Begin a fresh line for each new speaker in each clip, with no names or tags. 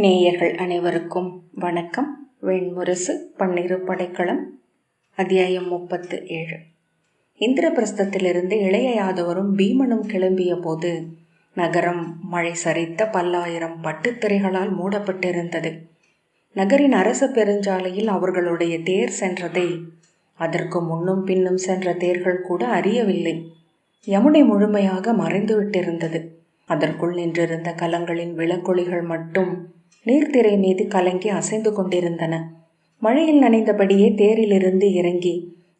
நேயர்கள் அனைவருக்கும் வணக்கம். வெண்முரசு பன்னிரு படைக்களம், அத்தியாயம் 37. இந்திரபிரஸ்தத்திலிருந்து இளைய யாதவரும் பீமனும் கிளம்பிய போது நகரம் மழை சரித்த பல்லாயிரம் பட்டுத்திரைகளால் மூடப்பட்டிருந்தது. நகரின் அரச பெருஞ்சாலையில் அவர்களுடைய தேர் சென்றதை அதற்கு முன்னும் பின்னும் சென்ற தேர்கள் கூட அறியவில்லை. யமுனை முழுமையாக மறைந்துவிட்டிருந்தது. அதற்குள் நின்றிருந்த கலங்களின் விளக்கொளிகள் மட்டும் நீர்த்திரை மீது கலங்கி அசைந்து கொண்டிருந்தன. மழையில் நனைந்தபடியே தேரிலிருந்து இறங்கி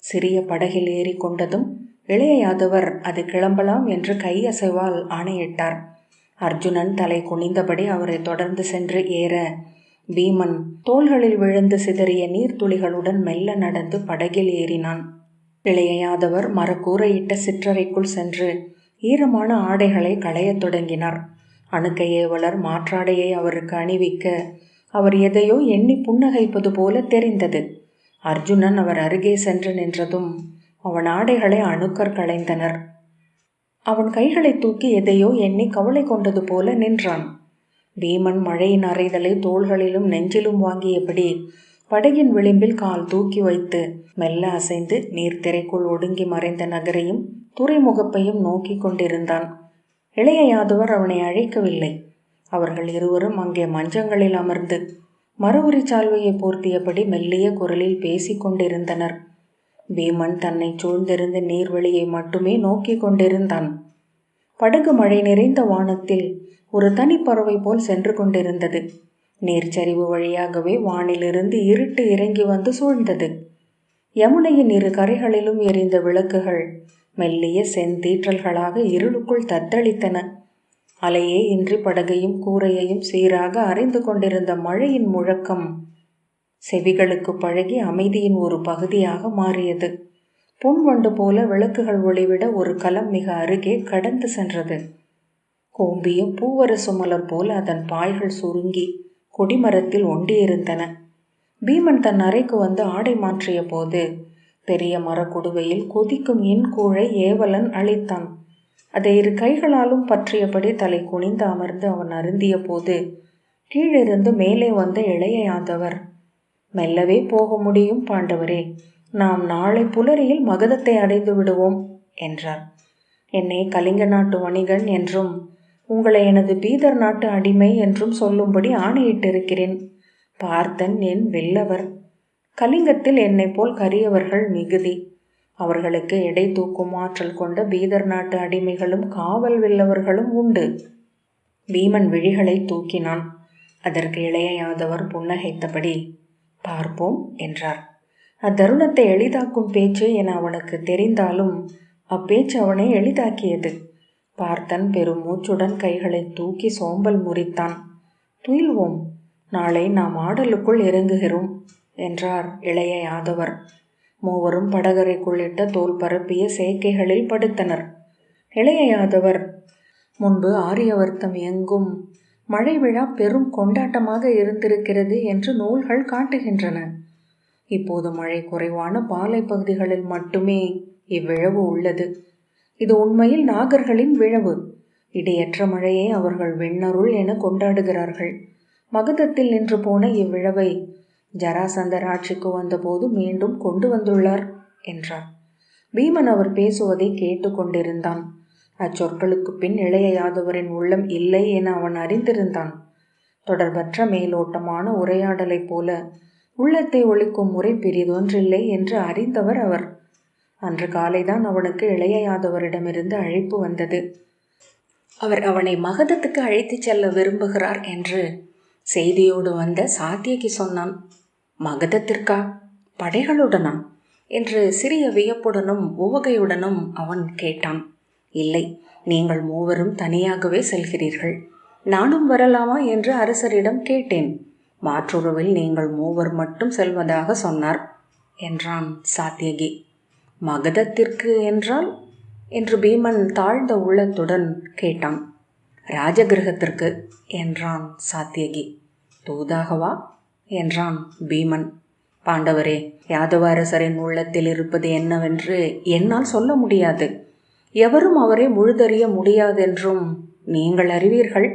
சிறிய படகில் ஏறி கொண்டதும் இளைய யாதவர் அது கிளம்பலாம் என்று கையசைவால் ஆணையிட்டார். அர்ஜுனன் தலை குனிந்தபடி அவரை தொடர்ந்து சென்று ஏற பீமன் தோள்களில் விழுந்து சிதறிய நீர்த்துளிகளுடன் மெல்ல நடந்து படகில் ஏறினான். இளைய யாதவர் மரக்கூரையிட்ட சிற்றறைக்குள் சென்று ஈரமான ஆடைகளை களையத் தொடங்கினார். அணுக்க ஏவலர் மாற்றாடையை அவருக்கு அணிவிக்க அவர் எதையோ எண்ணி புன்னகைப்பது போல தெரிந்தது. அர்ஜுனன் அவர் அருகே சென்று நின்றதும் அவன் ஆடைகளை அணுக்கர் களைந்தனர். அவன் கைகளை தூக்கி எதையோ எண்ணி கவலை கொண்டது போல நின்றான். பீமன் மழையின் அறைதலை தோள்களிலும் நெஞ்சிலும் வாங்கியபடி படகின் விளிம்பில் கால் தூக்கி வைத்து மெல்ல அசைந்து நீர்த்திரைக்குள் ஒடுங்கி மறைந்த நகரையும் துறைமுகப்பையும் நோக்கி கொண்டிருந்தான். இளைய யாதவர் அவனை அழைக்கவில்லை. அவர்கள் இருவரும் அங்கே மஞ்சங்களில் அமர்ந்து மரவுரி சால்வையை போர்த்தியபடி மெல்லிய குரலில் பேசிக் கொண்டிருந்தனர். பீமன் தன்னை சூழ்ந்திருந்த நீர்வெளியை மட்டுமே நோக்கி கொண்டிருந்தான். படகு மழை நிறைந்த வானத்தில் ஒரு தனி பறவை போல் சென்று கொண்டிருந்தது. நீர்ச்சரிவு வழியாகவே வானிலிருந்து இருட்டு இறங்கி வந்து சூழ்ந்தது. யமுனையின் இரு கரைகளிலும் எரிந்த விளக்குகள் மெல்லிய செந்தீற்றல்களாக இருளுக்குள் தத்தளித்தன. அலையே இன்றி படகையும் கூரையையும் சீராக அரைந்து கொண்டிருந்த மழையின் முழக்கம் செவிகளுக்கு பழகி அமைதியின் ஒரு பகுதியாக மாறியது. பொன்வண்டு போல விளக்குகள் ஒளிவிட ஒரு கலம் மிக அருகே கடந்து சென்றது. கூம்பிய பூவரசு மலர் போல அதன் பாய்கள் சுருங்கி கொடிமரத்தில் ஒண்டியிருந்தன. பீமன் தன் அறைக்கு வந்து ஆடை மாற்றிய போது பெரிய மரக்குடுவையில் கொதிக்கும் இன்கூழை ஏவலன் அளித்தான். அதை இரு கைகளாலும் பற்றியபடி தலை குனிந்து அமர்ந்து அவன் அருந்திய போது கீழிருந்து மேலே வந்த இளைய யாதவர், மெல்லவே போக முடியும் பாண்டவரே, நாம் நாளை புலரியில் மகதத்தை அடைந்து விடுவோம் என்றார். என்னை கலிங்க நாட்டு வணிகன் என்றும் உங்களை எனது பீதர் நாட்டு அடிமை என்றும் சொல்லும்படி ஆணையிட்டிருக்கிறேன். பார்த்தன் என் வெல்லவர். கலிங்கத்தில் என்னை போல் கரியவர்கள் மிகுதி. அவர்களுக்கு எடை தூக்கும் ஆற்றல் கொண்ட பீதர் நாட்டு அடிமைகளும் காவல் வெல்லவர்களும் உண்டு. பீமன் விழிகளை தூக்கினான். அதற்கு இளைய யாதவர் புன்னகைத்தபடி பார்ப்போம் என்றார். அத்தருணத்தை எளிதாக்கும் பேச்சு என அவனுக்கு தெரிந்தாலும் அப்பேச்சு அவனை எளிதாக்கியது. பார்த்தன் பெரும் மூச்சுடன் கைகளை தூக்கி சோம்பல் முறித்தான். துயில்வோம், நாளை நாம் ஆடலுக்குள் இறங்குகிறோம் என்றார் இளைய யாதவர். மூவரும் படகரைக்குள்ளிட்ட தோல் பரப்பிய சேக்கைகளில் படுத்தனர். இளைய யாதவர், முன்பு ஆரியவர்த்தம் எங்கும் மழை விழா பெரும் கொண்டாட்டமாக இருந்திருக்கிறது என்று நூல்கள் காட்டுகின்றன. இப்போது மழை குறைவான பாலை பகுதிகளில் மட்டுமே இவ்விழவு உள்ளது. இது உண்மையில் நாகர்களின் விழவு. இடையற்ற மழையை அவர்கள் வெண்ணருள் என கொண்டாடுகிறார்கள். மகதத்தில் நின்று போன இவ்விழவை ஜராசந்தர் ஆட்சிக்கு வந்தபோது மீண்டும் கொண்டு வந்துள்ளார் என்றார். பீமன் அவர் பேசுவதை கேட்டு கொண்டிருந்தான். அச்சொற்களுக்கு பின் இளைய யாதவரின் உள்ளம் இல்லை என அவன் அறிந்திருந்தான். தொடர்பற்ற மேலோட்டமான உரையாடலைப் போல உள்ளத்தை ஒழிக்கும் முறை பிரிதொன்றில்லை என்று அறிந்தவர் அவர். அன்று காலைதான் அவனுக்கு இளைய யாதவரிடமிருந்து அழைப்பு வந்தது. அவர் அவனை மகதத்துக்கு அழைத்துச் செல்ல விரும்புகிறார் என்று செய்தியோடு வந்த சாத்தியகி சொன்னான். மகதத்திற்கா? படைகளுடனா என்று சிறிய வியப்புடனும் உவகையுடனும் அவன் கேட்டான். இல்லை, நீங்கள் மூவரும் தனியாகவே செல்கிறீர்கள். நானும் வரலாமா என்று அரசரிடம் கேட்டேன். மாற்றுருவில் நீங்கள் மூவர் மட்டும் செல்வதாக சொன்னார் என்றான் சாத்தியகி. மகதத்திற்கு என்றால் என்று பீமன் தாழ்ந்த உள்ளத்துடன் கேட்டான். ராஜகிரகத்திற்கு என்றான் சாத்தியகி. தூதாகவா என்றான் பீமன். பாண்டவரே, யாதவ அரசரின் உள்ளத்தில் இருப்பது என்னவென்று என்னால் சொல்ல முடியாது. எவரும் அவரை முழுதறிய முடியாதென்றும் நீங்கள் அறிவீர்கள்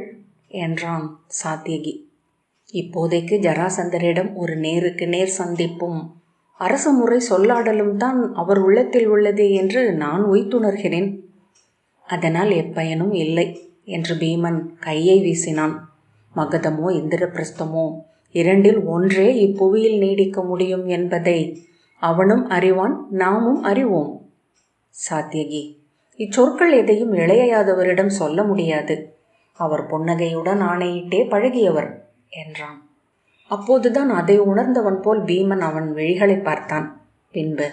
என்றான் சாத்தியகி. இப்போதைக்கு ஜராசந்தரிடம் ஒரு நேருக்கு நேர் சந்திப்பும் அரச முறை சொல்லாடலும் தான் அவர் உள்ளத்தில் உள்ளது என்று நான் உய்த்துணர்கிறேன். அதனால் எப்பயனும் இல்லை என்று பீமன் கையை வீசினான். மகதமோ இந்திரபிரஸ்தமோ இரண்டில் ஒன்றே இப்புவியில் நீடிக்க முடியும் என்பதை அவனும் அறிவான், நாமும் அறிவோம். சாத்தியகி, இச்சொற்கள் எதையும் இளைய யாதவரிடம் சொல்ல முடியாது. அவர் புன்னகையுடன் ஆணையிட்டே பழகியவர் என்றான். அப்போதுதான் அதை உணர்ந்தவன் போல் பீமன் அவன் விழிகளை பார்த்தான். பின்பு,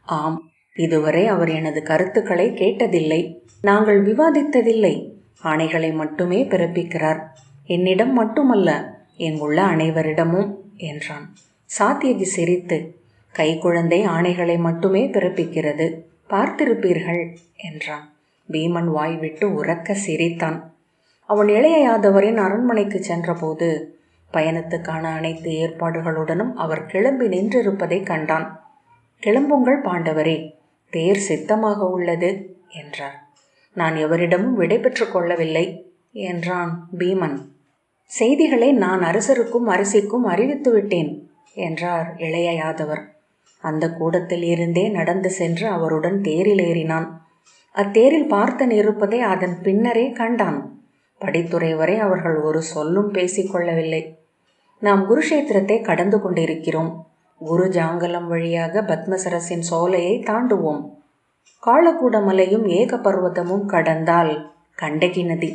ஆம், இதுவரை அவர் எனது கருத்துக்களை கேட்டதில்லை, நாங்கள் விவாதித்ததில்லை. ஆணைகளை மட்டுமே பிறப்பிக்கிறார். என்னிடம் மட்டுமல்ல, எங்குள்ள அனைவரிடமும் என்றான். சாத்தியகி சிரித்து, கைக்குழந்தை ஆணைகளை மட்டுமே பிறப்பிக்கிறது, பார்த்திருப்பீர்கள் என்றான். பீமன் வாய்விட்டு உரக்க சிரித்தான். அவன் இளைய யாதவரின் அரண்மனைக்கு சென்றபோது பயணத்துக்கான அனைத்து ஏற்பாடுகளுடனும் அவர் கிளம்பி நின்றிருப்பதை கண்டான். கிளம்புங்கள் பாண்டவரே, தேர் சித்தமாக உள்ளது என்றார். நான் எவரிடமும் விடை பெற்று கொள்ளவில்லை என்றான் பீமன். செய்திகளை நான் அரசருக்கும் அரசிக்கும் அறிவித்து விட்டேன் என்றார் இளைய யாதவர். அந்த கூடத்தில் இருந்தே நடந்து சென்று அவருடன் தேரில் ஏறினான். அத்தேரில் பார்த்தன் இருப்பதை அதன் பின்னரே கண்டான். படித்துறை வரை அவர்கள் ஒரு சொல்லும் பேசிக்கொள்ளவில்லை. நாம் குருஷேத்திரத்தை கடந்து கொண்டிருக்கிறோம். குரு ஜாங்கலம் வழியாக பத்மசரசின் சோலையை தாண்டுவோம். காளக்கூட மலையும் ஏக பர்வதமும் கடந்தால் கண்டகி நதி,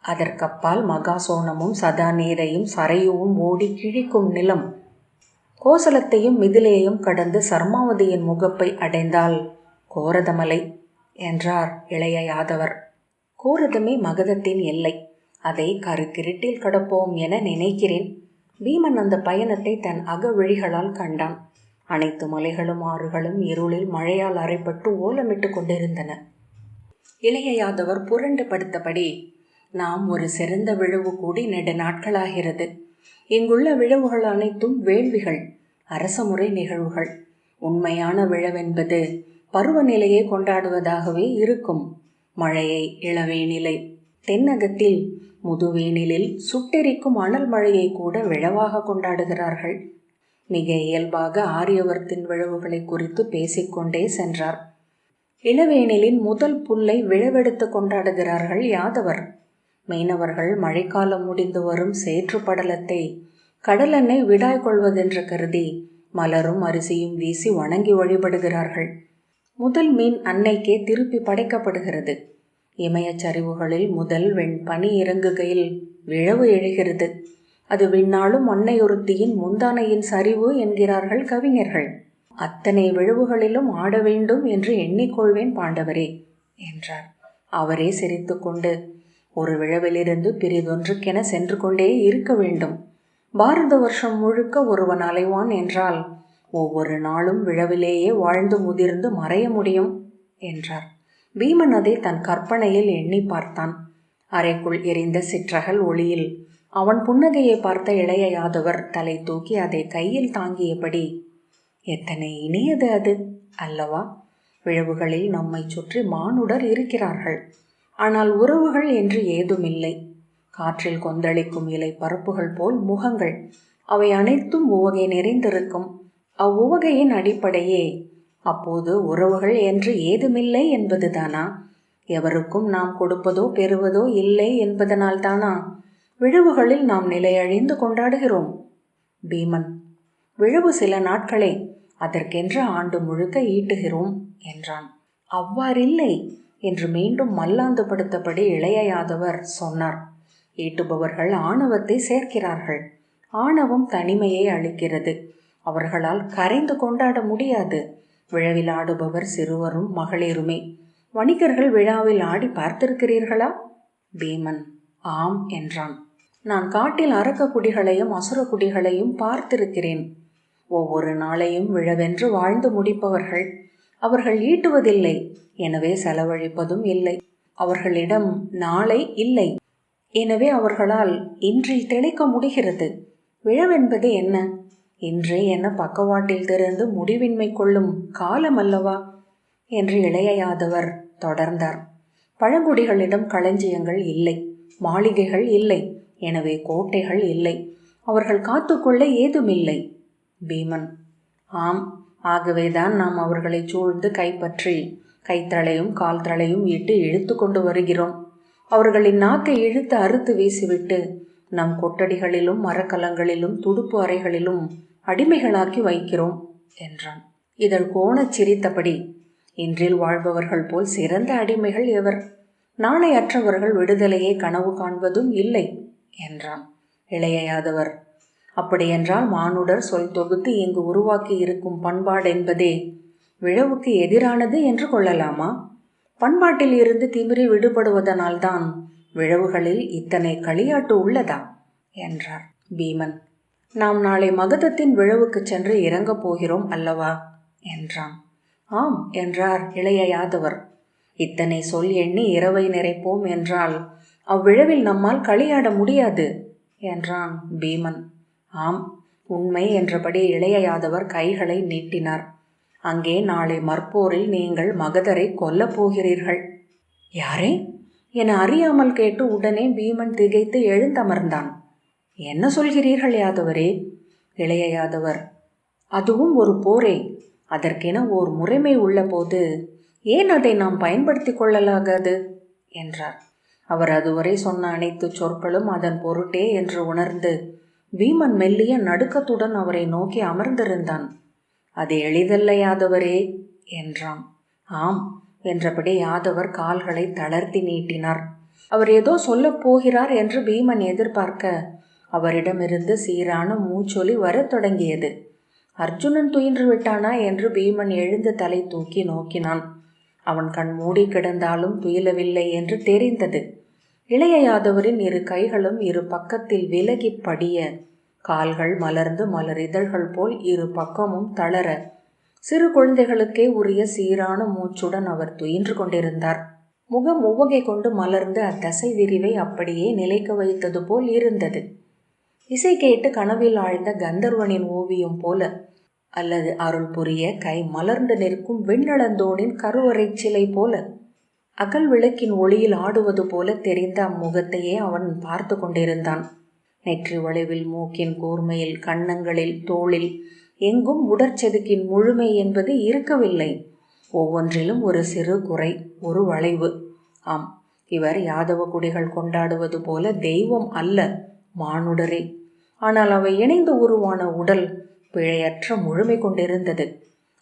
அதற்கப்பால் மகாசோனமும் சதாநீரையும் சரையுவும் ஓடி கிழிக்கும் நிலம், கோசலத்தையும் மிதிலையையும் கடந்து சர்மாவதியின் முகப்பை அடைந்தால் கோரதமலை என்றார் இளைய யாதவர். கோரதமே மகதத்தின் எல்லை. அதை கருக்கிருட்டில் கடப்போம் என நினைக்கிறேன். பீமன் அந்த பயணத்தை தன் அகவிழிகளால் கண்டான். அனைத்து மலைகளும் ஆறுகளும் இருளில் மழையால் அரைப்பட்டு ஓலமிட்டு கொண்டிருந்தன. இளைய யாதவர் புரண்டு படுத்தபடி, நாம் ஒரு சிறந்த விழவு கூடி நெடு நாட்களாகிறது. இங்குள்ள விழவுகள் அனைத்தும் வேள்விகள், அரசமுறை நிகழ்வுகள். உண்மையான விழவென்பது பருவநிலையை கொண்டாடுவதாகவே இருக்கும். மழையை இளவேனிலை, தென்னகத்தில் முதுவேனிலில் சுட்டெரிக்கும் அனல் மழையை கூட விழவாக கொண்டாடுகிறார்கள். மிக இயல்பாக ஆரியவர்த்தின் விழவுகளை குறித்து பேசிக்கொண்டே சென்றார். இளவேனிலின் முதல் புல்லை விழவெடுத்து கொண்டாடுகிறார்கள் யாதவர். மீனவர்கள் மழைக்காலம் முடிந்து வரும் சேற்று படலத்தை கடலெண்ணெய் விடாய் கொள்வதென்று கருதி மலரும் அரிசியும் வீசி வணங்கி வழிபடுகிறார்கள். முதல் மீன் அன்னைக்கே திருப்பி படைக்கப்படுகிறது. இமயச்சரிவுகளில் முதல் வெண்பனி இறங்குகையில் விழவு எழுகிறது. அது விண்ணாளும் அன்னையொருத்தியின் முந்தானையின் சரிவு என்கிறார்கள் கவிஞர்கள். அத்தனை விழவுகளிலும் ஆட வேண்டும் என்று எண்ணிக்கொள்வேன் பாண்டவரே என்றார். அவரே சிரித்து கொண்டு, ஒரு விழவிலிருந்து பிரிதொன்றுக்கென சென்று கொண்டே இருக்க வேண்டும். பாரத வருஷம் முழுக்க ஒருவன் அலைவான் என்றால் ஒவ்வொரு நாளும் விழவிலேயே வாழ்ந்து முதிர்ந்து மறைய முடியும் என்றார். பீமன் அதை தன் கற்பனையில் எண்ணி பார்த்தான். அறைக்குள் எரிந்த சிற்றகல் ஒளியில் அவன் புன்னகையை பார்த்த இளைய யாதவர் தலை தூக்கி அதை கையில் தாங்கியபடி, எத்தனை இனியது அது அல்லவா? விழவுகளில் நம்மை சுற்றி மானுடர் இருக்கிறார்கள். ஆனால் உறவுகள் என்று ஏதுமில்லை. காற்றில் கொந்தளிக்கும் இலை பரப்புகள் போல் முகங்கள். அவை அனைத்தும் உவகை நிறைந்திருக்கும். அவ்வுவகையின் அடிப்படையே அப்போது உறவுகள் என்று ஏதுமில்லை என்பதுதானா? எவருக்கும் நாம் கொடுப்பதோ பெறுவதோ இல்லை என்பதனால்தானா விழவுகளில் நாம் நிலையழிந்து கொண்டாடுகிறோம்? பீமன், விழவு சில நாட்களே, அதற்கென்ற ஆண்டு முழுக்க ஈட்டுகிறோம் என்றான். அவ்வாறில்லை என்று மீண்டும் மல்லாந்து படுத்தபடி இளைய யாதவர் சொன்னார். ஈட்டுபவர்கள் ஆணவத்தை சேர்க்கிறார்கள். ஆணவம் தனிமையை அளிக்கிறது. அவர்களால் கரைந்து கொண்டாட முடியாது. விழாவில் ஆடுபவர் சிறுவரும் மகளிருமே. வணிகர்கள் விழாவில் ஆடி பார்த்திருக்கிறீர்களா? பீமன் ஆம் என்றான். நான் காட்டில் அரக்க குடிகளையும் அசுர குடிகளையும் பார்த்திருக்கிறேன். ஒவ்வொரு நாளையும் விழவென்று வாழ்ந்து முடிப்பவர்கள். அவர்கள் ஈட்டுவதில்லை, எனவே செலவழிப்பதும் இல்லை. அவர்களிடம் நாளை இல்லை, எனவே அவர்களால் இன்றில் திளைக்க முடிகிறது. விழவென்பது என்ன? இன்று என பக்கவாட்டில் திறந்து முடிவின்மை கொள்ளும் காலம் அல்லவா என்று இளைய யாதவர் தொடர்ந்தார். பழங்குடிகளிடம் களஞ்சியங்கள் இல்லை, மாளிகைகள் இல்லை, எனவே கோட்டைகள் இல்லை. அவர்கள் காத்துக்கொள்ள ஏதுமில்லை. பீமன்: ஆம், ஆகவேதான் நாம் அவர்களை சூழ்ந்து கைப்பற்றி கைத்தளையும் கால் தளையும் இட்டு இழுத்து கொண்டு வருகிறோம். அவர்களின் நாக்கை இழுத்து அறுத்து வீசிவிட்டு நம் கொட்டடிகளிலும் மரக்கலங்களிலும் துடுப்பு அறைகளிலும் அடிமைகளாக்கி வைக்கிறோம் என்றான். இதழ் கோணச் சிரித்தபடி, இன்றில் வாழ்பவர்கள் போல் சிறந்த அடிமைகள் எவர்? நாளை அற்றவர்கள் விடுதலையை கனவு காண்பதும் இல்லை என்றான். இளைய யாதவர்: அப்படியென்றால் மானுடர் சொல் தொகுத்து இங்கு உருவாக்கி இருக்கும் பண்பாடு என்பதே விழவுக்கு எதிரானது என்று கொள்ளலாமா? பண்பாட்டில் இருந்து திமிரி விடுபடுவதனால்தான் விழவுகளில் இத்தனை களியாட்டு உள்ளதா என்றார். பீமன்: நாம் நாளை மகதத்தின் விழவுக்கு சென்று இறங்கப் போகிறோம் அல்லவா என்றான். ஆம் என்றார் இளைய யாதவர். இத்தனை சொல் எண்ணி இரவை நிறைப்போம் என்றால் அவ்விழவில் நம்மால் களியாட முடியாது என்றான் பீமன். ஆம், உண்மை என்றபடி இளைய யாதவர் கைகளை நீட்டினார். அங்கே நாளை மற்போரில் நீங்கள் மகதரை கொல்லப் போகிறீர்கள். யாரே என அறியாமல் கேட்டு உடனே பீமன் திகைத்து எழுந்தமர்ந்தான். என்ன சொல்கிறீர்கள் யாதவரே? இளைய யாதவர்: அதுவும் ஒரு போரே. அதற்கென ஓர் முறைமை உள்ள போது ஏன் அதை நாம் பயன்படுத்தி கொள்ளலாகாது என்றார். அவர் அதுவரை சொன்ன அனைத்து சொற்களும் அதன் பொருட்டே என்று உணர்ந்து பீமன் மெல்லிய நடுக்கத்துடன் அவரை நோக்கி அமர்ந்திருந்தான். அது எளிதல்ல யாதவரே என்றான். ஆம் என்றபடி யாதவர் கால்களை தளர்த்தி நீட்டினார். அவர் ஏதோ சொல்லப் போகிறார் என்று பீமன் எதிர்பார்க்க அவரிடமிருந்து சீரான மூச்சொலி வரத் தொடங்கியது. அர்ஜுனன் துயின்று விட்டானா என்று பீமன் எழுந்து தலை தூக்கி நோக்கினான். அவன் கண் மூடி கிடந்தாலும் துயிலவில்லை என்று தெரிந்தது. இளைய யாதவரின் இரு கைகளும் இரு பக்கத்தில் விலகி படிய, கால்கள் மலர்ந்து மலர் இதழ்கள் போல் இரு பக்கமும் தளர, சிறு குழந்தைகளுக்கே உரிய சீரான மூச்சுடன் அவர் துயின்று கொண்டிருந்தார். முகம் உவகை கொண்டு மலர்ந்து அத்தசை விரிவை அப்படியே நிலைக்க வைத்தது போல் இருந்தது. இசை கேட்டு கனவில் ஆழ்ந்த கந்தர்வனின் ஓவியம் போல, அல்லது அருள் புரிய கை மலர்ந்து நிற்கும் விண்ணளந்தோனின் கருவறை சிலை போல, அகல் விளக்கின் ஒளியில் ஆடுவது போல தெரிந்த அம்முகத்தையே அவன் பார்த்து கொண்டிருந்தான். நெற்றி வளைவில், மூக்கின் கூர்மையில், கன்னங்களில், தோளில் எங்கும் உடற்செதுக்கின் முழுமை என்பது இருக்கவில்லை. ஒவ்வொன்றிலும் ஒரு சிறு குறை, ஒரு வளைவு. ஆம், இவர் யாதவ குடிகள் கொண்டாடுவது போல தெய்வம் அல்ல, மானுடரே. ஆனால் அவை இணைந்து உருவான உடல் பிழையற்ற முழுமை கொண்டிருந்தது.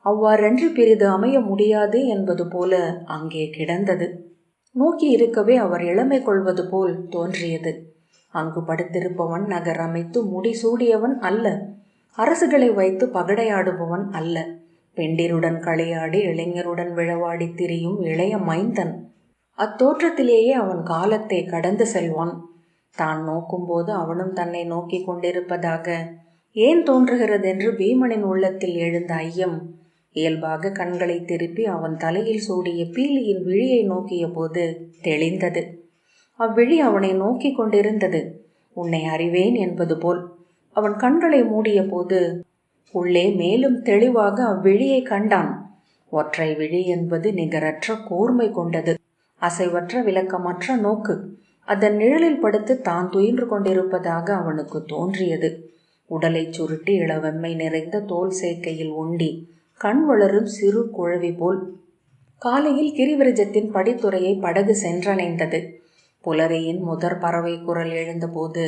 அவ்வாறன்று பிரிது அமைய முடியாது என்பது போல அங்கே கிடந்தது. நோக்கி இருக்கவே அவர் இளமை கொள்வது போல் தோன்றியது. அங்கு படுத்திருப்பவன் நகர் அமைத்து முடிசூடியவன் அல்ல, அரசுகளை வைத்து பகடையாடுபவன் அல்ல, பெண்டிருடன் களியாடி இளைஞருடன் விழவாடி திரியும் இளைய மைந்தன். அத்தோற்றத்திலேயே அவன் காலத்தை கடந்து செல்வான். தான் நோக்கும்போது அவனும் தன்னை நோக்கி கொண்டிருப்பதாக ஏன் தோன்றுகிறதென்று பீமனின் உள்ளத்தில் எழுந்த ஐயம் இயல்பாக கண்களை திருப்பி அவன் தலையில் சூடிய பீலியின் விழியை நோக்கிய போது தெளிந்தது. அவ்விழி அவனை நோக்கி கொண்டிருந்தது, உன்னை அறிவேன் என்பது போல். அவன் கண்களை மூடிய போது உள்ளே மேலும் தெளிவாக அவ்விழியை கண்டான். ஒற்றை விழி என்பது நிகரற்ற கூர்மை கொண்டது. அசைவற்ற விளக்கமற்ற நோக்கு. அதன் நிழலில் படுத்து தான் துயின்று கொண்டிருப்பதாக அவனுக்கு தோன்றியது. உடலை சுருட்டி இளவெம்மை நிறைந்த தோல் சேக்கையில் ஒண்டி கண் வளரும் சிறு குழவி போல். காலையில் கிரிவிரஜத்தின் படித்துறையை படகு சென்றடைந்தது. புலரியின் முதற் பறவை குரல் எழுந்தபோது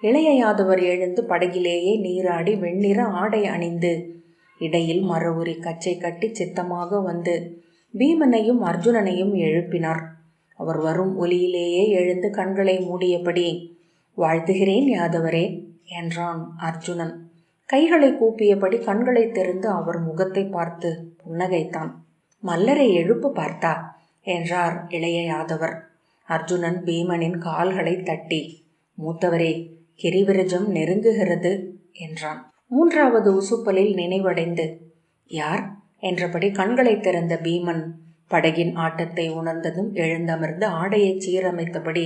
இளைய யாதவர் எழுந்து படகிலேயே நீராடி வெண்ணிற ஆடை அணிந்து இடையில் மரவுரி கச்சை கட்டி சித்தமாக வந்து பீமனையும் அர்ஜுனனையும் எழுப்பினார். அவர் வரும் ஒலியிலேயே எழுந்து கண்களை மூடியபடி, வாழ்த்துகிறேன் யாதவரே என்றான் அர்ஜுனன். கைகளை கூப்பியபடி கண்களை திறந்து அவர் முகத்தை பார்த்து புன்னகைத்தான். மல்லரை எழுப்பு பார்த்தா என்றார் இளைய யாதவர். அர்ஜுனன் பீமனின் கால்களை தட்டி, மூத்தவரே, கிரிவிரஜம் நெருங்குகிறது என்றான். மூன்றாவது உசுப்பலில் நினைவடைந்து, யார் என்றபடி கண்களை திறந்த பீமன் படகின் ஆட்டத்தை உணர்ந்ததும் எழுந்தமர்ந்து ஆடையை சீரமைத்தபடி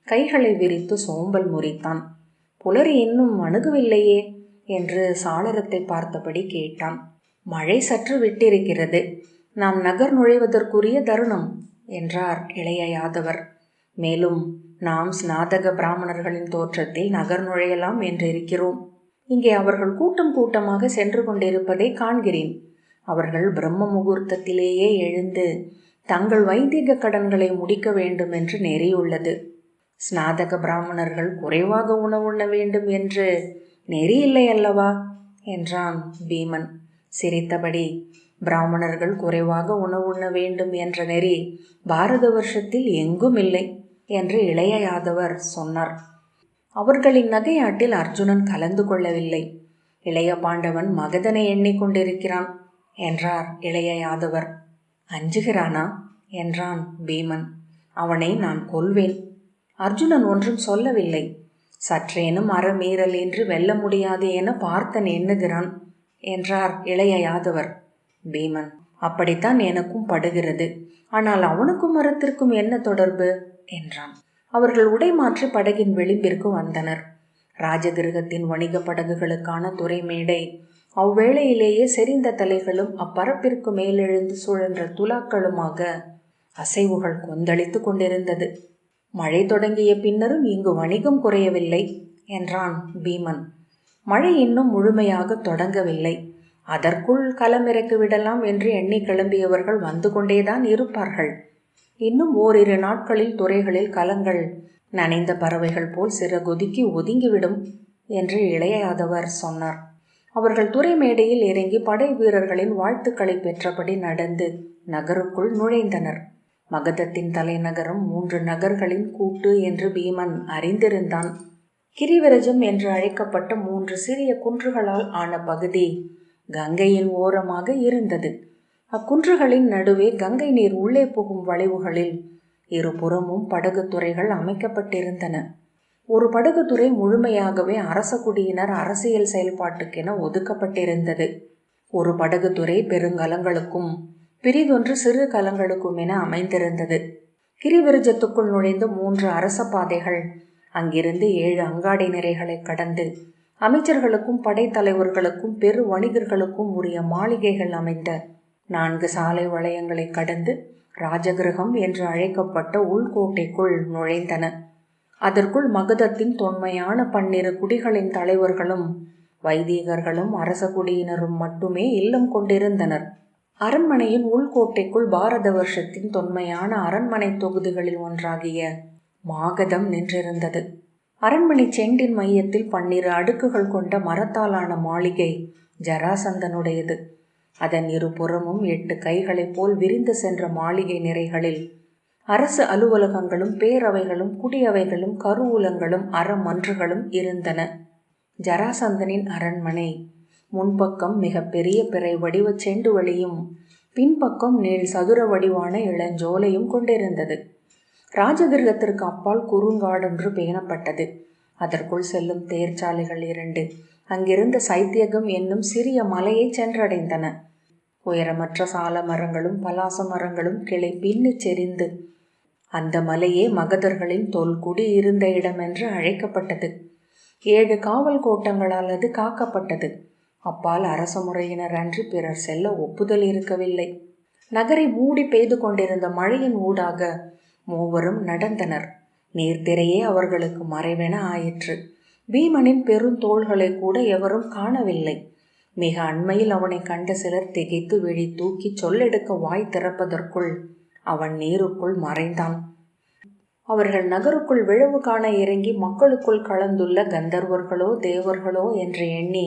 கைகளை விரித்து சோம்பல் முறித்தான். புலரி இன்னும் அணுகவில்லையே என்று சாளரத்தை பார்த்தபடி கேட்டான். மழை சற்று விட்டிருக்கிறது, நாம் நகர் நுழைவதற்குரிய தருணம் என்றார் இளைய யாதவர். மேலும் நாம் ஸ்நாதக பிராமணர்களின் தோற்றத்தில் நகர் நுழையலாம் என்றிருக்கிறோம். இங்கே அவர்கள் கூட்டம் கூட்டமாக சென்று கொண்டிருப்பதை காண்கிறேன். அவர்கள் பிரம்ம முகூர்த்தத்திலேயே எழுந்து தங்கள் வைதிக கடன்களை முடிக்க வேண்டும் என்று நெறியுள்ளது. ஸ்நாதக பிராமணர்கள் குறைவாக உணவுண்ண வேண்டும் என்று நெறி இல்லை அல்லவா என்றான் பீமன் சிரித்தபடி. பிராமணர்கள் குறைவாக உணவுண்ண வேண்டும் என்ற நெறி பாரத வருஷத்தில் எங்கும் இல்லை என்று இளைய யாதவர் சொன்னார். அவர்களின் நகையாட்டில் அர்ஜுனன் கலந்து கொள்ளவில்லை. இளைய பாண்டவன் மகதனை எண்ணிக்கொண்டிருக்கிறான் என்றார் இளைய யாதவர். அஞ்சுகிறானா என்றான் பீமன். அவனை நான் கொல்வேன். அர்ஜுனன் ஒன்றும் சொல்லவில்லை. சற்றேனும் அறமீறல் என்று வெல்ல முடியாது என பார்த்தன் எண்ணுகிறான் என்றார் இளைய யாதவர். பீமன், அப்படித்தான் எனக்கும் படுகிறது. ஆனால் அவனுக்கும் மரத்திற்கும் என்ன தொடர்பு என்றான். அவர்கள் உடை மாற்றி படகின் விளிம்பிற்கு வந்தனர். ராஜகிருகத்தின் வணிக படகுகளுக்கான துறை மேடை அவ்வேளையிலேயே செறிந்த தலைகளும் அப்பரப்பிற்கு மேலெழுந்து சுழன்ற துலாக்களுமாக அசைவுகள் கொந்தளித்து கொண்டிருந்தது. மழை தொடங்கிய பின்னரும் இங்கு வணிகம் குறையவில்லை என்றான் பீமன். மழை இன்னும் முழுமையாக தொடங்கவில்லை. அதற்குள் களமிறக்கி விடலாம் என்று எண்ணி கிளம்பியவர்கள் வந்து கொண்டேதான் இருப்பார்கள். இன்னும் ஓரிரு நாட்களில் துறைகளில் கலங்கள் நனைந்த பறவைகள் போல் சிறகுதுக்கி ஒதுங்கிவிடும் என்று இளைய யாதவர் சொன்னார். அவர்கள் துறை மேடையில் இறங்கி படை வீரர்களின் வாழ்த்துக்களை பெற்றபடி நடந்து நகருக்குள் நுழைந்தனர். மகதத்தின் தலைநகரம் 3 நகர்களின் கூட்டு என்று பீமன் அறிந்திருந்தான். கிரிவிரஜம் என்று அழைக்கப்பட்ட 3 சிறிய குன்றுகளால் ஆன பகுதி கங்கையின் ஓரமாக இருந்தது. அக்குன்றுகளின் நடுவே கங்கை நீர் உள்ளே புகும் வளைவுகளில் இருபுறமும் படகு துறைகள் அமைக்கப்பட்டிருந்தன. ஒரு படகுத்துறை முழுமையாகவே அரச குடியினர் அரசியல் செயல்பாட்டுக்கென ஒதுக்கப்பட்டிருந்தது. ஒரு படகுத்துறை பெருங்கலங்களுக்கும் பிரிதொன்று சிறு கலங்களுக்கும் என அமைந்திருந்தது. கிரிவிரஜத்துக்குள் நுழைந்த 3 அரச பாதைகள் அங்கிருந்து 7 அங்காடி நிறைகளை கடந்து அமைச்சர்களுக்கும் படைத்தலைவர்களுக்கும் பெரு வணிகர்களுக்கும் உரிய மாளிகைகள் அமைந்த 4 சாலை வளையங்களை கடந்து ராஜகிருகம் என்று அழைக்கப்பட்ட உள்கோட்டைக்குள் நுழைந்தன. அதற்குள் மகதத்தின் தொன்மையான 12 குடிகளின் தலைவர்களும் வைதிகர்களும் அரச குடியினரும் மட்டுமே இல்லம் கொண்டிருந்தனர். அரண்மனையின் உள்கோட்டைக்குள் பாரத வருஷத்தின் தொன்மையான அரண்மனை தொகுதிகளில் ஒன்றாகிய மாகதம் நின்றிருந்தது. அரண்மனை செண்டின் மையத்தில் 12 அடுக்குகள் கொண்ட மரத்தாலான மாளிகை ஜராசந்தனுடையது. அதன் இருபுறமும் 8 கைகளைப் போல் விரிந்து சென்ற மாளிகை நிறைகளில் அரசு அலுவலகங்களும் பேரவைகளும் குடியவைகளும் கருவூலங்களும் அறமன்றுகளும் இருந்தன. ஜராசந்தனின் அரண்மனை முன்பக்கம் மிக பெரிய பிறை வடிவ செண்டு வழியும் பின்பக்கம் நீள் சதுர வடிவான இளஞ்சோலையும் கொண்டிருந்தது. ராஜகிருகத்திற்கு அப்பால் குறுங்காடொன்று பேணப்பட்டது. அதற்குள் செல்லும் தேர்ச்சாலைகள் 2 அங்கிருந்த சைத்தியகம் என்னும் சிறிய மலையை சென்றடைந்தன. உயரமற்ற சால மரங்களும் பலாச மரங்களும் கிளை பின்னிச் செறிந்து அந்த மலையே மகதர்களின் தொல்குடி இருந்த இடம் என்று அழைக்கப்பட்டது. 7 காவல் கோட்டங்களால் அது காக்கப்பட்டது. அப்பால் அரச முறையினர் அன்றி பிறர் செல்ல ஒப்புதல் இருக்கவில்லை. நகரை மூடி பெய்து கொண்டிருந்த மழையின் ஊடாக மூவரும் நடந்தனர். நீர்த்திரையே அவர்களுக்கு மறைவென ஆயிற்று. பீமனின் பெருந்தோள்களை கூட எவரும் காணவில்லை. மிக அண்மையில் அவனை கண்ட சிலர் திகைத்து விழி தூக்கி சொல்லெடுக்க வாய் திறப்பதற்குள் அவன் நீருக்குள் மறைந்தான். அவர்கள் நகருக்குள் விழவு காண இறங்கி மக்களுக்குள் கலந்துள்ள கந்தர்வர்களோ தேவர்களோ என்று எண்ணி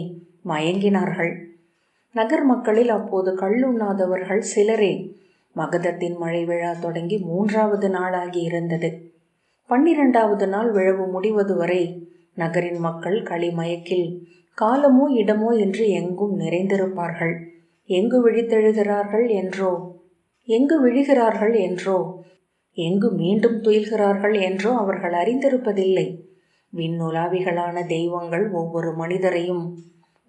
மயங்கினார்கள். நகர் மக்களில் அப்போது கள்ளுண்ணாதவர்கள் சிலரே. மகதத்தின் மழை விழா தொடங்கி 3வது நாளாகி இருந்தது. 12வது நாள் விழவு முடிவது வரை நகரின் மக்கள் களிமயக்கில் காலமோ இடமோ என்று எங்கும் நிறைந்திருப்பார்கள். எங்கு விழித்தெழுகிறார்கள் என்றோ, எங்கு விழுகிறார்கள் என்றோ, எங்கு மீண்டும் துயில்கிறார்கள் என்றோ அவர்கள் அறிந்திருப்பதில்லை. விண்ணுலாவிகளான தெய்வங்கள் ஒவ்வொரு மனிதரையும்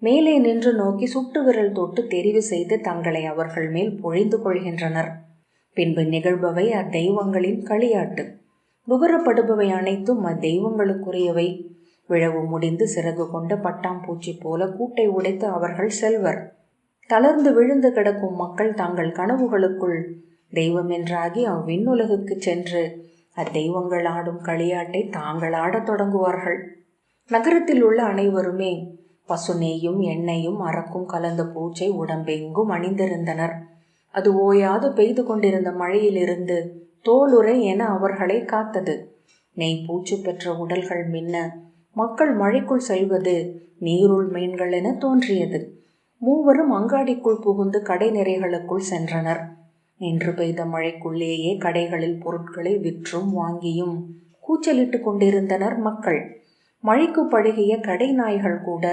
மேலே நின்று நோக்கி சுட்டு விரல் தொட்டு தெரிவு செய்து தங்களை அவர்கள் மேல் பொழிந்து கொள்கின்றனர். பின்பு நிகழ்பவை அத்தெய்வங்களின் களியாட்டு. நுகரப்படுபவை அனைத்தும் அத்தெய்வங்களுக்குரியவை. விழவு முடிந்து சிறகு கொண்ட பட்டாம்பூச்சி போல கூட்டை உடைத்து அவர்கள் செல்வர். தளர்ந்து விழுந்து கிடக்கும் மக்கள் தங்கள் கனவுகளுக்குள் தெய்வம் என்றாகி அவ்விண்ணுலகுக்கு சென்று அத்தெய்வங்கள் ஆடும் களியாட்டை தாங்கள் ஆடத் தொடங்குவார்கள். நகரத்தில் உள்ள அனைவருமே பசுநெய்யும் எண்ணெயும் அரக்கும் கலந்த பூச்சை உடம்பெங்கும் அணிந்திருந்தனர். அது ஓயாது பெய்து கொண்டிருந்த மழையிலிருந்து தோலுரை என அவர்களை காத்தது. நெய் பூச்சு பெற்ற உடல்கள் மின்ன மக்கள் மழைக்குள் செல்வது நீருள் மீன்கள் என தோன்றியது. மூவரும் அங்காடிக்குள் புகுந்து கடை நிறைகளுக்குள் சென்றனர். நின்று பெய்த மழைக்குள்ளேயே கடைகளில் பொருட்களை விற்றும் வாங்கியும் கூச்சலிட்டு கொண்டிருந்தனர் மக்கள். மழைக்கு பழகிய கடை நாய்கள் கூட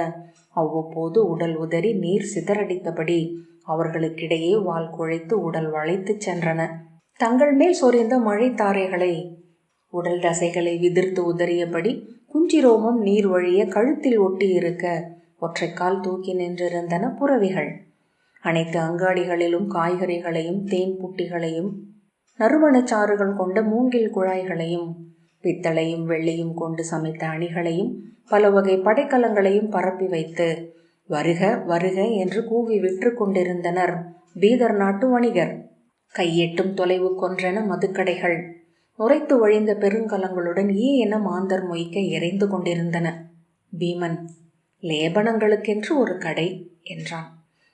அவ்வப்போது உடல் உதறி நீர் சிதறடித்தபடி அவர்களுக்கிடையே வால் குழைத்து உடல் வளைத்து சென்றன. தங்கள் மேல் சொரிந்த மழை தாரைகளை உடல் தசைகளை விதிர்த்து உதறியபடி குஞ்சிரோமம் நீர் வழிய கழுத்தில் ஒட்டி இருக்க ஒற்றைக்கால் தூக்கி நின்றிருந்தன புறவிகள். அனைத்து அங்காடிகளிலும் காய்கறிகளையும் தேன் புட்டிகளையும் நறுமணச்சாறுகள் கொண்ட மூங்கில் குழாய்களையும் பித்தளையும் வெள்ளியும் கொண்டு சமைத்த அணிகளையும் பல வகை படைக்கலங்களையும் பரப்பி வைத்து வருக வருக என்று கூவி விற்று கொண்டிருந்தனர் பீதர் நாட்டு வணிகர். கையெட்டும் தொலைவு கொன்றென மதுக்கடைகள் நுரைத்து வழிந்த பெருங்கலங்களுடன் என மாந்தர் மொய்க்க இறைந்து கொண்டிருந்தன. பீமன், லேபனங்களுக்கென்று ஒரு கடை என்றான்.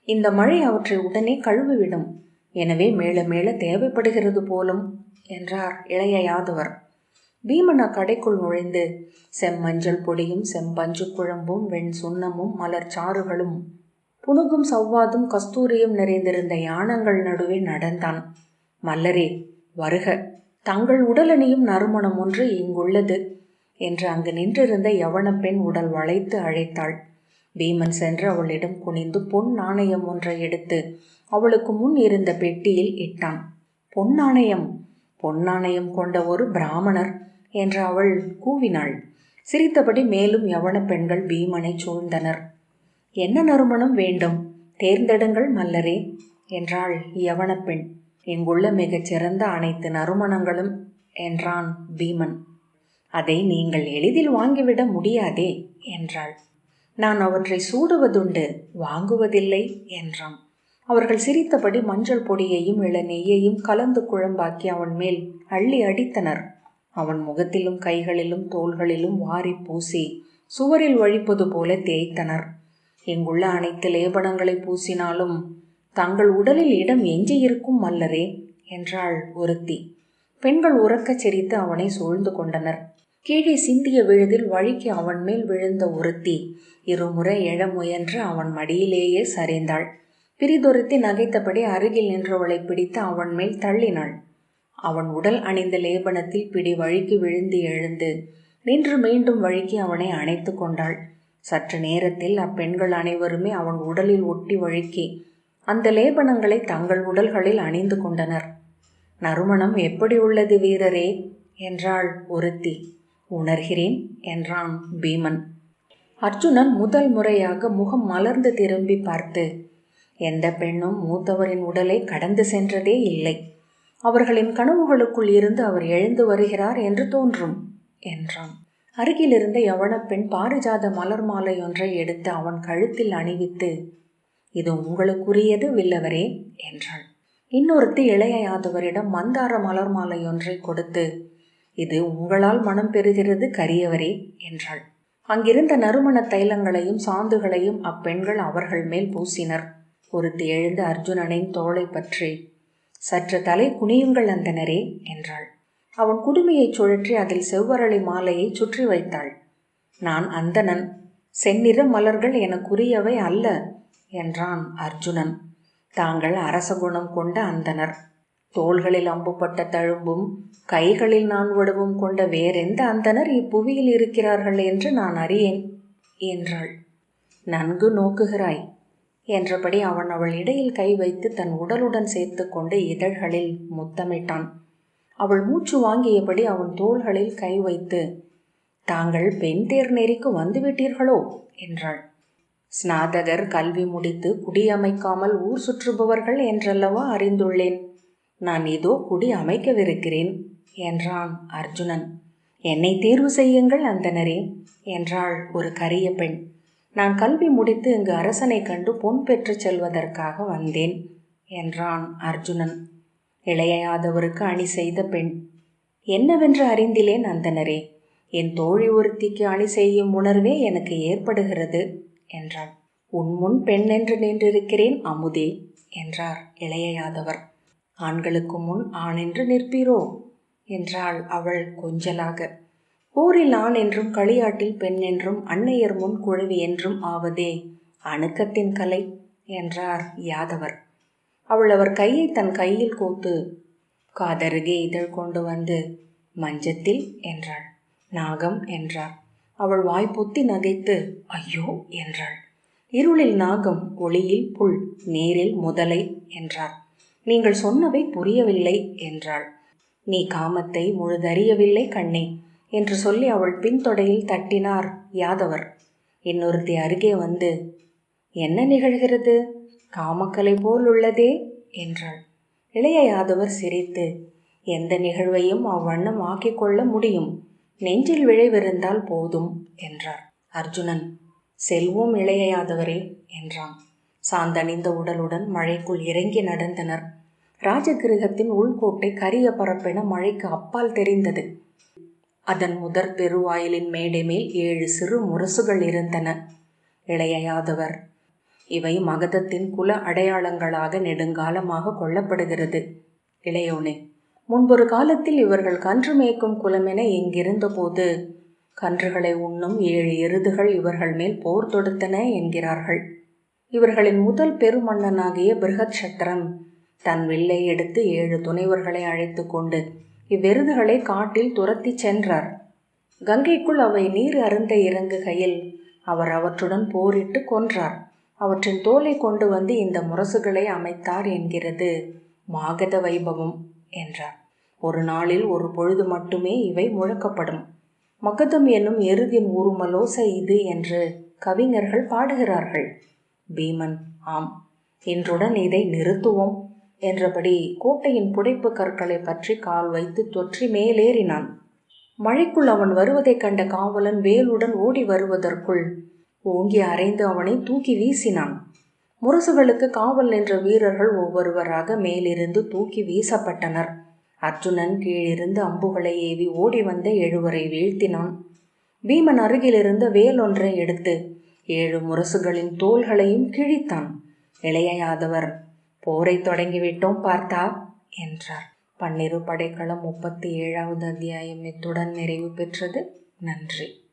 இந்த மழை அவற்றை உடனே கழுவிவிடும். எனவே மேல மேல தேவைப்படுகிறது போலும் என்றார் இளைய யாதவர். பீமன் அக்கடைக்குள் நுழைந்து செம்மஞ்சள் பொடியும் செம்பஞ்சு குழம்பும் வெண் சுண்ணமும் மலர் சாறுகளும் புனுகும் சவ்வாதும் கஸ்தூரியும் நிறைந்திருந்த யானங்கள் நடுவே நடந்தான். மல்லரே, வருக, தங்கள் உடலணியும் நறுமணம் ஒன்று இங்குள்ளது என்று அங்கு நின்றிருந்த யவன பெண் உடல் வளைத்து அழைத்தாள். பீமன் சென்று அவளிடம் குனிந்து பொன் நாணயம் ஒன்றை எடுத்து அவளுக்கு முன் இருந்த பெட்டியில் இட்டான். பொன்னாணயம், பொன்னாணயம் கொண்ட ஒரு பிராமணர் என்று அவள் கூவினாள். சிரித்தபடி மேலும் யவன பெண்கள் பீமனை சூழ்ந்தனர். என்ன நறுமணம் வேண்டும், தேர்ந்தெடுங்கள் மல்லரே என்றாள் யவன பெண். இங்குள்ள மிகச் சிறந்த அனைத்து நறுமணங்களும் என்றான் பீமன். அதை நீங்கள் எளிதில் வாங்கிவிட முடியாதே என்றாள். நான் அவற்றை சூடுவதுண்டு, வாங்குவதில்லை என்றான். அவர்கள் சிரித்தபடி மஞ்சள் பொடியையும் இளநெய்யையும் கலந்து குழம்பாக்கி அவன் மேல் அள்ளி அடித்தனர். அவன் முகத்திலும் கைகளிலும் தோள்களிலும் வாரி பூசி சுவரில் வழிப்பது போல தேய்த்தனர். இங்குள்ள அனைத்து லேபனங்களை பூசினாலும் தங்கள் உடலில் இடம் எஞ்சியிருக்கும் மல்லரே என்றாள் ஒருத்தி. பெண்கள் உறக்கச் சிரித்து அவனை சூழ்ந்து கொண்டனர். கீழே சிந்திய விழுதில் வழிக்கு அவன் மேல் விழுந்த ஒருத்தி இருமுறை எழ முயன்று அவன் மடியிலேயே சரிந்தாள். பிரிதொருத்தி நகைத்தபடி அருகில் நின்றவளை பிடித்து அவன் மேல் தள்ளினாள். அவன் உடல் அணிந்த லேபனத்தில் பிடி வழிக்கு விழுந்து எழுந்து நின்று மீண்டும் வழிக்கு அவனை அணைத்து கொண்டாள். சற்று நேரத்தில் அப்பெண்கள் அனைவருமே அவன் உடலில் ஒட்டி வழுக்கி அந்த லேபனங்களை தங்கள் உடல்களில் அணிந்து கொண்டனர். நறுமணம் எப்படி உள்ளது வீரரே என்றாள் ஒருத்தி. உணர்கிறேன் என்றான் பீமன். அர்ஜுனன் முதல் முறையாக முகம் மலர்ந்து திரும்பி பார்த்து, எந்த பெண்ணும் மூத்தவரின் உடலை கடந்து சென்றதே இல்லை. அவர்களின் கனவுகளுக்குள் இருந்து அவர் எழுந்து வருகிறார் என்று தோன்றும் என்றான். அருகில் இருந்த யவன பெண் பாரிஜாத மலர் மாலை ஒன்றை எடுத்து அவன் கழுத்தில் அணிவித்து, இது உங்களுக்குரியது வில்லவரே என்றாள். இன்னொருத்தி இளைய யாதவரிடம் மந்தார மலர் மாலை ஒன்றை கொடுத்து, இது உங்களால் மனம் பெறுகிறது கரியவரே என்றாள். அங்கிருந்த நறுமண தைலங்களையும் சாந்துகளையும் அப்பெண்கள் அவர்கள் மேல் பூசினர். ஒருத்தி எழுந்து அர்ஜுனனின் தோளை பற்றி, சற்று தலை குனியுங்கள் அந்தனரே என்றாள். அவன் குடுமையை சுழற்றி அதில் செவ்வரளி மாலையை சுற்றி வைத்தாள். நான் அந்தணன், செந்நிற மலர்கள் எனக்குரியவை அல்ல என்றான் அர்ஜுனன். தாங்கள் அரச குணம் கொண்ட அந்தனர். தோள்களில் அம்புப்பட்ட தழும்பும் கைகளில் நான் வடுவும் கொண்ட வேறெந்த அந்தனர் இப்புவியில் இருக்கிறார்கள் என்று நான் அறியேன் என்றாள். நன்கு நோக்குகிறாய் என்றபடி அவன் அவள் இடையில் கை வைத்து தன் உடலுடன் சேர்த்து கொண்டு இதழ்களில் முத்தமிட்டான். அவள் மூச்சு வாங்கியபடி அவன் தோள்களில் கை வைத்து, தாங்கள் பெண் தேர் நெறிக்கு வந்துவிட்டீர்களோ என்றாள். ஸ்நாதகர் கல்வி முடித்து குடியமைக்காமல் ஊர் சுற்றுபவர்கள் என்றல்லவா அறிந்துள்ளேன். நான் இதோ குடி அமைக்கவிருக்கிறேன் என்றான் அர்ஜுனன். என்னை தேர்வு செய்யுங்கள் அந்தனரே என்றாள் ஒரு கரிய பெண். நான் கல்வி முடித்து இங்கு அரசனை கண்டு பொன் பெற்று செல்வதற்காக வந்தேன் என்றான் அர்ஜுனன். இளைய யாதவருக்கு அணி செய்த பெண். என்னவென்று அறிந்திலேன் அந்தனரே. என் தோழி ஒருத்திக்கு அணி செய்யும் உணர்வே எனக்கு ஏற்படுகிறது என்றாள். உன்முன் பெண் என்று நின்றிருக்கிறேன் அமுதே என்றார் இளைய யாதவர். ஆண்களுக்கு முன் ஆண் என்று நிற்பீரோ என்றாள் அவள் கொஞ்சலாக. போரில் ஆண் என்றும் களியாட்டில் பெண் என்றும் அன்னையர் முன் குழவி என்றும் ஆவதே அணுக்கத்தின் கலை என்றார் யாதவர். அவள் அவர் கையை தன் கையில் கோத்து காதருகே இதழ் கொண்டு வந்து மஞ்சத்தில் என்றாள். நாகம் என்றார். அவள் வாய்ப்பொத்தி நகைத்து ஐயோ என்றாள். இருளில் நாகம், ஒளியில் புல், நீரில் முதலை என்றார். நீங்கள் சொன்னவை புரியவில்லை என்றாள். நீ காமத்தை முழுதறியவில்லை கண்ணே என்று சொல்லி அவள் பின்தொடையில் தட்டினார் யாதவர். இன்னொருத்தி அருகே வந்து என்ன நிகழ்கிறது, காமக்கலை போல் உள்ளதே என்றாள். இளைய யாதவர் சிரித்து எந்த நிகழ்வையும் அவ்வண்ணம் ஆக்கிக் கொள்ள முடியும், நெஞ்சில் விழைவிருந்தால் போதும் என்றார். அர்ஜுனன் செல்வோம் இளைய யாதவரே என்றான். சாந்தணிந்த உடலுடன் மழைக்குள் இறங்கி நடந்தனர். ராஜகிருகத்தின் உள்கோட்டை கரிய பரப்பென மழைக்கு அப்பால் தெரிந்தது. அதன் முதற் பெருவாயிலின் மேடை மேல் 7 சிறு முரசுகள் இருந்தன. இளைய யாதவர் இவை மகதத்தின் குல அடையாளங்களாக நெடுங்காலமாக கொள்ளப்படுகிறது. இளையோனே, முன்பொரு காலத்தில் இவர்கள் கன்று மேய்க்கும் குலமென இங்கிருந்த போது கன்றுகளை உண்ணும் 7 எருதுகள் இவர்கள் மேல் போர் தொடுத்தன என்கிறார்கள். இவர்களின் முதல் பெருமன்னனாகிய பிருகத்சத்திரன் தன் வில்லை எடுத்து 7 துணைவர்களை அழைத்து கொண்டு இவ்வெருதுகளை காட்டில் துரத்தி சென்றார். கங்கைக்குள் அவை நீர் அருந்த இறங்குகையில் அவர் அவற்றுடன் போரிட்டு கொன்றார். அவற்றின் தோலை கொண்டு வந்து இந்த முரசுகளை அமைத்தார் என்கிறது மாகத வைபவம் என்றார். ஒரு நாளில் ஒரு பொழுது மட்டுமே இவை முழக்கப்படும். மகதம் என்னும் எருதின் உருமலோசை இது என்று கவிஞர்கள் பாடுகிறார்கள். பீமன் ஆம், இன்றுடன் இதை நிறுத்துவோம் என்றபடி கோட்டையின் புடைப்பு கற்களை பற்றி கால் வைத்து தொற்றி மேலேறினான். மழைக்குள் அவன் வருவதைக் கண்ட காவலன் வேலுடன் ஓடி வருவதற்குள் ஓங்கி அரைந்து அவனை தூக்கி வீசினான். முரசுகளுக்கு காவல் நின்ற வீரர்கள் ஒவ்வொருவராக மேலிருந்து தூக்கி வீசப்பட்டனர். அர்ஜுனன் கீழிருந்து அம்புகளை ஏவி ஓடி வந்த 7 வீழ்த்தினான். பீமன் அருகிலிருந்த வேலொன்றை எடுத்து 7 முரசுகளின் தோள்களையும் கிழித்தான். இளைய யாதவர் போரை தொடங்கிவிட்டோம் பார்த்தா என்றார். பன்னிரு படைக்களம் 37வது அத்தியாயம் இத்துடன் நிறைவு பெற்றது. நன்றி.